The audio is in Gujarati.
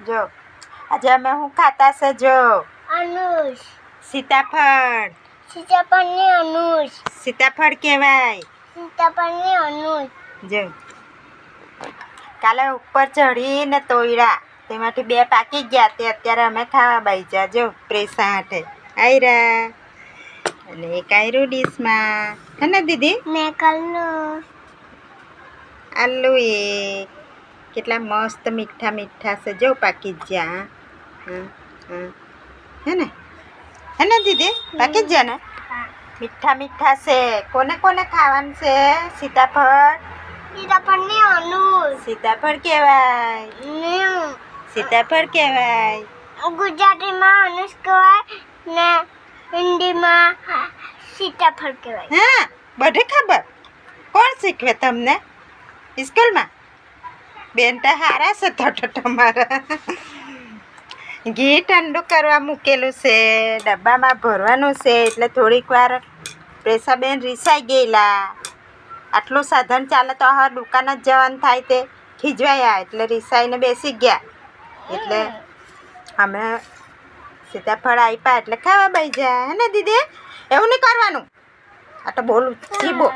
જો આજે અમે હું ખાતા છે જો અનુષ સીતાફળ. સીતાફળની અનુષ સીતાફળ કહેવાય. સીતાફળની અનુષ જો કાલે ઉપર ચડીને તોડ્યા તેમાંથી 2 પાકી ગયા તે અત્યારે અમે ખાવા બેસ્યા જો પ્રેસા હાથે આયરા અને એક આયરું ડીશમાં હે ને દીદી મેં કલનું આલુ એ કેટલા મસ્ત મીઠા મીઠા છે જો પાકી ગયા. હે ને દીદી પાકી ગયા ને મીઠા મીઠા છે. કોને કોને ખાવાનું છે સીતાફળ? સીતાફળની અનુષ સીતાફળ કહેવાય. સીતાફળ કહેવાય. ગુજરાતીમાં અનુષ કહેવાય ને હિન્દીમાં સીતાફળ કહેવાય. હા બધે ખબર. કોણ શીખવે તમને સ્કૂલમાં? બેન તો હારા છે તો તમારા. ઘી ઠંડુ કરવા મૂકેલું છે, ડબ્બામાં ભરવાનું છે એટલે થોડીક વાર પ્રેસાબેન રીસાઈ ગયેલા. આટલું સાધન ચાલે તો હવે દુકાન જ જવાનું થાય તે ખીજવાયા એટલે રીસાઈને બેસી ગયા. એટલે અમે સીતાફળ આપ્યા એટલે ખાવા બેસી જાય હે ને દીદી? એવું નહીં કરવાનું. આ તો બોલું જીબો